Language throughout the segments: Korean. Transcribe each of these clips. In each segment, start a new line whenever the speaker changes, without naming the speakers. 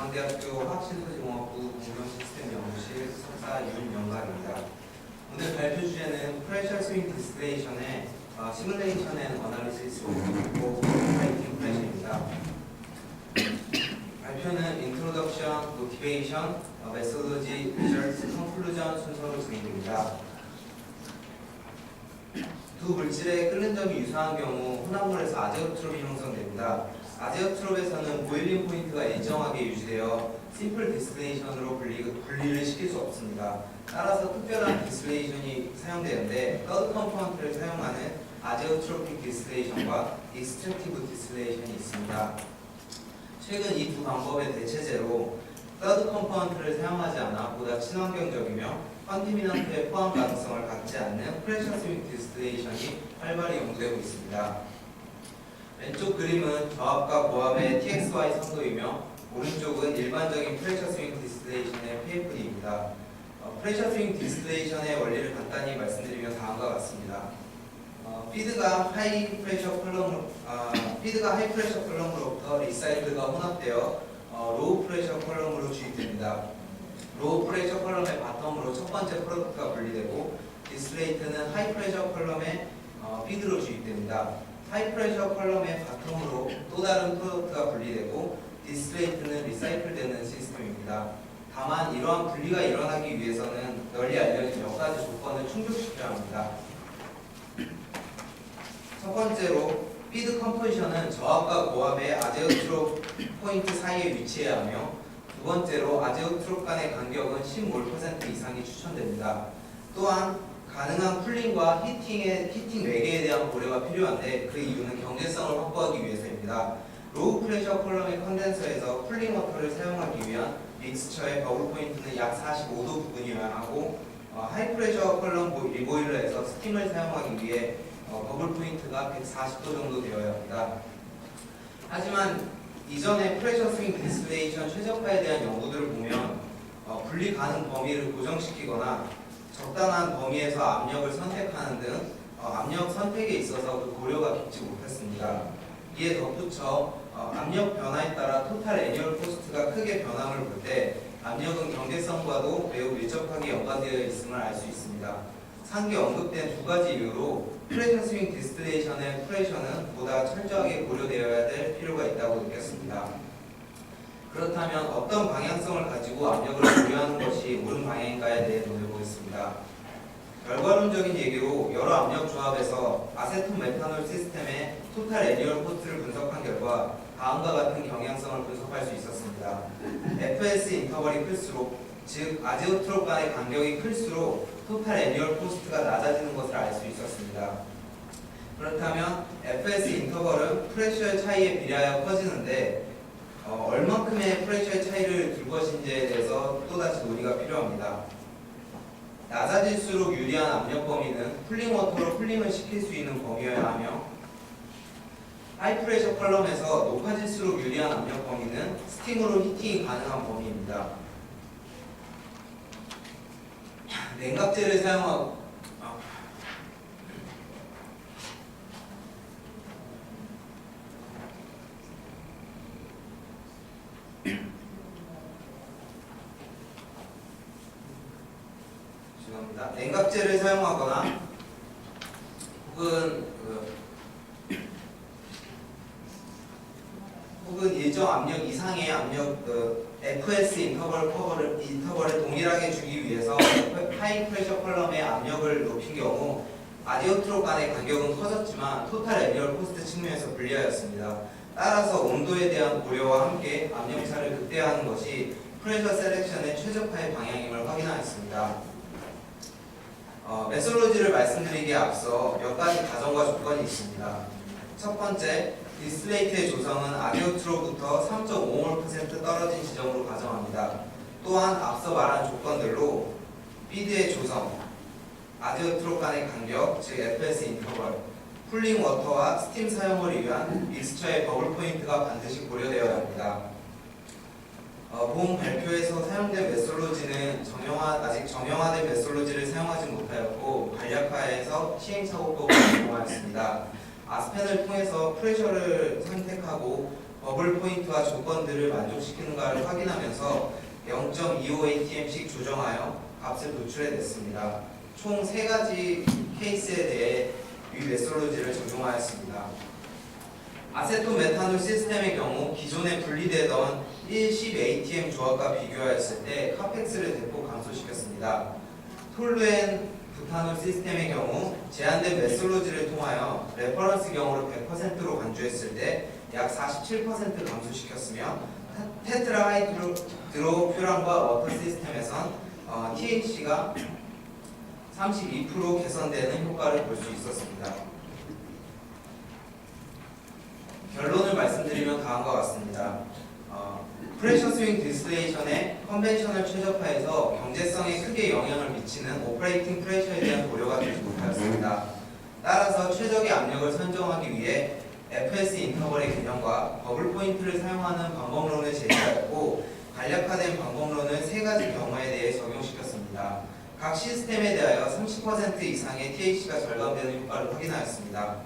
중앙대학교 화학신소지공학부 공정시스템연구실 석사 윤영각입니다. 오늘 발표 주제는 프레셔 스윙 디스플레이션의 시뮬레이션 앤 어널리시스 오브 파이팅 프레셔입니다. 발표는 인트로덕션, 모티베이션, 메소도지, 리절트, 컨클루전 순서로 진행됩니다. 두 물질의 끓는 점이 유사한 경우 혼합물에서 아제오트롭이 형성됩니다. 아제오트롭에서는 보일링 포인트가 일정하게 유지되어 심플 디스틸레이션으로 분리를 시킬 수 없습니다. 따라서 특별한 디스틸레이션이 사용되는데 서드 컴포넌트를 사용하는 아제오트로픽 디스틸레이션과 익스트랙티브 디스틸레이션이 있습니다. 최근 이 두 방법의 대체제로 서드 컴포넌트를 사용하지 않아 보다 친환경적이며 컨티미넌트의 포함 가능성을 갖지 않는 프레셔 스윙 디스틸레이션이 활발히 연구되고 있습니다. 왼쪽 그림은 저압과 고압의 TXY 선도이며 오른쪽은 일반적인 프레셔 스윙 디스틸레이션의 PFD입니다. 프레셔 스윙 디스틸레이션의 원리를 간단히 말씀드리면 다음과 같습니다. 피드가 하이 프레셔 컬럼으로부터 리사이클과 혼합되어 로우 프레셔 컬럼으로 주입됩니다. 로우 프레셔 컬럼의 바텀으로 첫 번째 프로덕트가 분리되고 디스틸레이트는 하이 프레셔 컬럼의 피드로 주입됩니다. 하이 프레셔 컬럼의 바텀으로 또 다른 프로덕트가 분리되고 디스틸레이트는 리사이클되는 시스템입니다. 다만 이러한 분리가 일어나기 위해서는 널리 알려진 몇 가지 조건을 충족시켜야 합니다. 첫 번째로 피드 컴포지션은 저압과 고압의 아제오트롭 포인트 사이에 위치해야 하며 두 번째로 아제오트롭 간의 간격은 10몰% 이상이 추천됩니다. 또한 가능한 쿨링과 히팅 외계에 대한 고려가 필요한데 그 이유는 경제성을 확보하기 위해서입니다. 로우 프레셔 컬럼의 컨덴서에서 쿨링 워터를 사용하기 위한 믹스처의 버블 포인트는 약 45도 부근이어야 하고 하이 프레셔 컬럼 리보일러에서 스팀을 사용하기 위해 버블 포인트가 140도 정도 되어야 합니다. 하지만 이전의 프레셔 스윙 디스틸레이션 최적화에 대한 연구들을 보면 분리 가능 범위를 고정시키거나 적당한 범위에서 압력을 선택하는 등 압력 선택에 있어서 그 고려가 깊지 못했습니다. 이에 덧붙여 압력 변화에 따라 토탈 애니얼 코스트가 크게 변함을 볼 때 압력은 경제성과도 매우 밀접하게 연관되어 있음을 알 수 있습니다. 상기 언급된 두 가지 이유로 프레셔 스윙 디스틸레이션의 프레셔는 보다 철저하게 고려되어야 될 필요가 있다고 느꼈습니다. 그렇다면 어떤 방향성을 가지고 압력을 고려하는 것이 옳은 방향인가에 대해 논해보겠습니다. 결과론적인 얘기로 여러 압력 조합에서 아세톤 메탄올 시스템의 토탈 애니얼 코스트를 분석한 결과 다음과 같은 경향성을 분석할 수 있었습니다. FS 인터벌이 클수록, 즉 아제오트롭 간의 간격이 클수록 토탈 애니얼 코스트가 낮아지는 것을 알 수 있었습니다. 그렇다면 FS 인터벌은 프레셔의 차이에 비례하여 커지는데 얼만큼의 프레셔의 차이를 둘 것인지에 대해서 또다시 논의가 필요합니다. 낮아질수록 유리한 압력 범위는 쿨링 워터로 쿨링을 시킬 수 있는 범위여야 하며 하이 프레셔 컬럼에서 높아질수록 유리한 압력 범위는 스팀으로 히팅이 가능한 범위입니다. 냉각제를 사용하고 냉각제를 사용하거나 혹은 일정 압력 이상의 압력 FS 인터벌을 동일하게 주기 위해서 하이 프레셔 컬럼의 압력을 높인 경우 아제오트롭 간의 간격은 커졌지만 토탈 애니얼 코스트 측면에서 불리하였습니다. 따라서 온도에 대한 고려와 함께 압력차를 극대화하는 것이 프레셔 셀렉션의 최적화의 방향임을 확인하였습니다. 메솔로지를 말씀드리기에 앞서 몇 가지 가정과 조건이 있습니다. 첫 번째, 디스틸레이트의 조성은 아제오트롭부터 3.5몰% 떨어진 지점으로 가정합니다. 또한 앞서 말한 조건들로 피드의 조성, 아제오트롭 간의 간격, 즉 FS 인터벌, 쿨링 워터와 스팀 사용을 위한 믹스처의 버블 포인트가 반드시 고려되어야 합니다. 본 발표에서 사용된 메솔로지는 아직 정형화된 메솔로지를 사용하지 못하였고 간략화해서 시행착오법을 적용하였습니다. 아스펜을 통해서 프레셔를 선택하고 버블 포인트와 조건들을 만족시키는가를 확인하면서 0.25 ATM씩 조정하여 값을 도출해냈습니다. 총 3가지 케이스에 대해 위 메솔로지를 적용하였습니다. 아세톤 메탄올 시스템의 경우 기존에 분리되던 1,10 ATM 조합과 비교하였을 때 카펙스를 대폭 감소시켰습니다. 톨루엔 부타놀 시스템의 경우 제한된 메솔로지를 통하여 레퍼런스 경우를 100%로 간주했을 때 약 47% 감소시켰으며 테트라 하이드로퓨란과 워터 시스템에선 THC가 32% 개선되는 효과를 볼 수 있었습니다. 결론을 말씀드리면 다음과 같습니다. 프레셔 스윙 디스틸레이션의 컨벤셔널 최적화에서 경제성에 크게 영향을 미치는 오퍼레이팅 프레셔에 대한 고려가 되지 못하였습니다. 따라서 최적의 압력을 선정하기 위해 FS 인터벌의 개념과 버블 포인트를 사용하는 방법론을 제시하였고 간략화된 방법론을 3가지 경우에 대해 적용시켰습니다. 각 시스템에 대하여 30% 이상의 THC가 절감되는 효과를 확인하였습니다.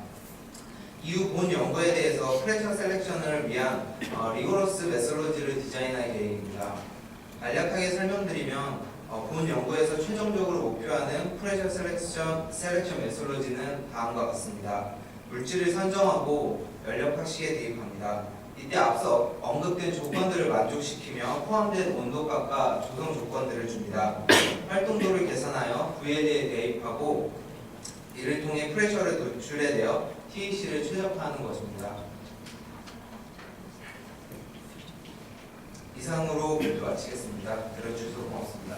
이후 본 연구에 대해서 프레셔 셀렉션을 위한 리고러스 메솔로지를 디자인할 계획입니다. 간략하게 설명드리면 본 연구에서 최종적으로 목표하는 프레셔 셀렉션 메솔로지는 다음과 같습니다. 물질을 선정하고 연력 확식에 대입합니다. 이때 앞서 언급된 조건들을 만족시키며 포함된 온도값과 조성 조건들을 줍니다. 활동도를 계산하여 VL에 대입하고 이를 통해 프레셔를 도출해내어 THC를 최적화하는 것입니다. 이상으로 모두 마치겠습니다. 들어주셔서 고맙습니다.